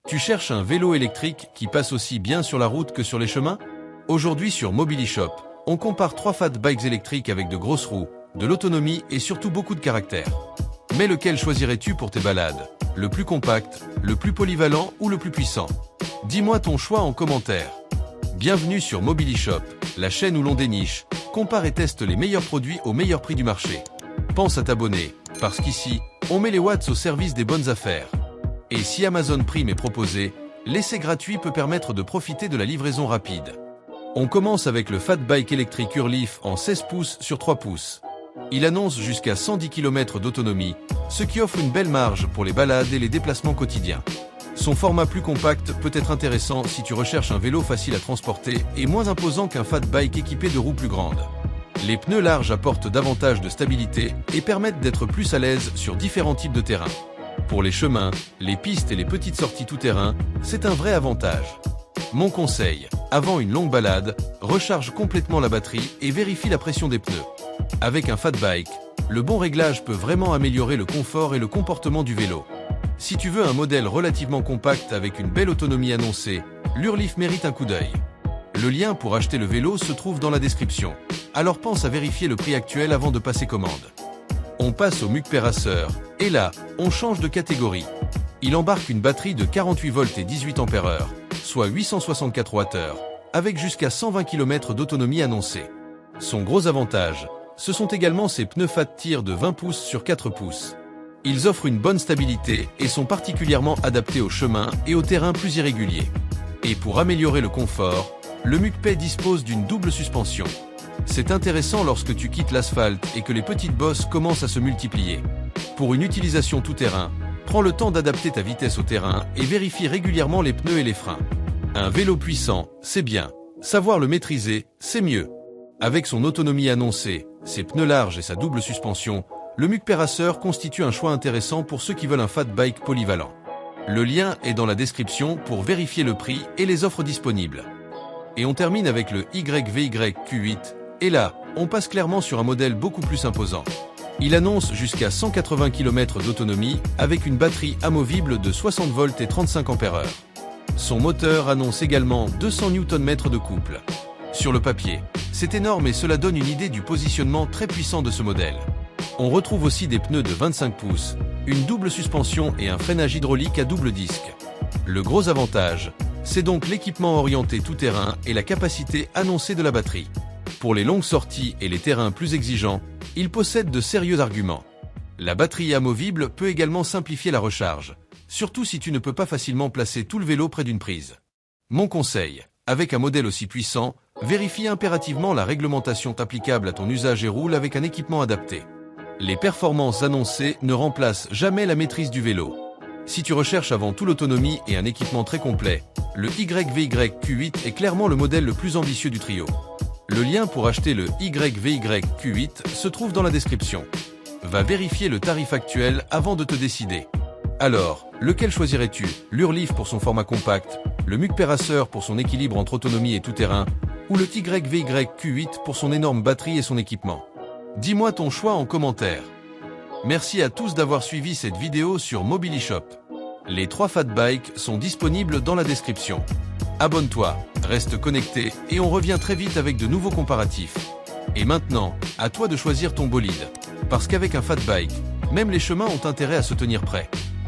Tu cherches un vélo électrique qui passe aussi bien sur la route que sur les chemins? Aujourd'hui sur Mobilishop, on compare 3 fat bikes électriques avec de grosses roues, de l'autonomie et surtout beaucoup de caractère. Mais lequel choisirais-tu pour tes balades? Le plus compact, le plus polyvalent ou le plus puissant? Dis-moi ton choix en commentaire. Bienvenue sur Mobilishop, la chaîne où l'on déniche, compare et teste les meilleurs produits au meilleur prix du marché. Pense à t'abonner, parce qu'ici, on met les watts au service des bonnes affaires. Et si Amazon Prime est proposé, l'essai gratuit peut permettre de profiter de la livraison rapide. On commence avec le fat bike électrique Urleaf en 16 pouces sur 3 pouces. Il annonce jusqu'à 110 km d'autonomie, ce qui offre une belle marge pour les balades et les déplacements quotidiens. Son format plus compact peut être intéressant si tu recherches un vélo facile à transporter et moins imposant qu'un fat bike équipé de roues plus grandes. Les pneus larges apportent davantage de stabilité et permettent d'être plus à l'aise sur différents types de terrain. Pour les chemins, les pistes et les petites sorties tout-terrain, c'est un vrai avantage. Mon conseil, avant une longue balade, recharge complètement la batterie et vérifie la pression des pneus. Avec un fat bike, le bon réglage peut vraiment améliorer le confort et le comportement du vélo. Si tu veux un modèle relativement compact avec une belle autonomie annoncée, l'Urleaf mérite un coup d'œil. Le lien pour acheter le vélo se trouve dans la description. Alors pense à vérifier le prix actuel avant de passer commande. On passe au Mukpé Racer, et là, on change de catégorie. Il embarque une batterie de 48 volts et 18 ampères-heure, soit 864 Wh, avec jusqu'à 120 km d'autonomie annoncée. Son gros avantage, ce sont également ses pneus Fat Tire de 20 pouces sur 4 pouces. Ils offrent une bonne stabilité et sont particulièrement adaptés aux chemins et aux terrains plus irréguliers. Et pour améliorer le confort, le Mukpé dispose d'une double suspension. C'est intéressant lorsque tu quittes l'asphalte et que les petites bosses commencent à se multiplier. Pour une utilisation tout-terrain, prends le temps d'adapter ta vitesse au terrain et vérifie régulièrement les pneus et les freins. Un vélo puissant, c'est bien. Savoir le maîtriser, c'est mieux. Avec son autonomie annoncée, ses pneus larges et sa double suspension, le Mukpé Racer constitue un choix intéressant pour ceux qui veulent un fat bike polyvalent. Le lien est dans la description pour vérifier le prix et les offres disponibles. Et on termine avec le YVY Q8. Et là, on passe clairement sur un modèle beaucoup plus imposant. Il annonce jusqu'à 180 km d'autonomie avec une batterie amovible de 60 volts et 35 ampères-heure. Son moteur annonce également 200 Nm de couple. Sur le papier, c'est énorme et cela donne une idée du positionnement très puissant de ce modèle. On retrouve aussi des pneus de 25 pouces, une double suspension et un freinage hydraulique à double disque. Le gros avantage, c'est donc l'équipement orienté tout-terrain et la capacité annoncée de la batterie. Pour les longues sorties et les terrains plus exigeants, il possède de sérieux arguments. La batterie amovible peut également simplifier la recharge, surtout si tu ne peux pas facilement placer tout le vélo près d'une prise. Mon conseil, avec un modèle aussi puissant, vérifie impérativement la réglementation applicable à ton usage et roule avec un équipement adapté. Les performances annoncées ne remplacent jamais la maîtrise du vélo. Si tu recherches avant tout l'autonomie et un équipement très complet, le YVY Q8 est clairement le modèle le plus ambitieux du trio. Le lien pour acheter le YVY Q8 se trouve dans la description. Va vérifier le tarif actuel avant de te décider. Alors, lequel choisirais-tu? L'Urleaf pour son format compact, le Mukpé Racer pour son équilibre entre autonomie et tout-terrain, ou le YVY Q8 pour son énorme batterie et son équipement? Dis-moi ton choix en commentaire. Merci à tous d'avoir suivi cette vidéo sur Mobilishop. Les 3 fat bikes sont disponibles dans la description. Abonne-toi, reste connecté et on revient très vite avec de nouveaux comparatifs. Et maintenant, à toi de choisir ton bolide. Parce qu'avec un fat bike, même les chemins ont intérêt à se tenir prêts.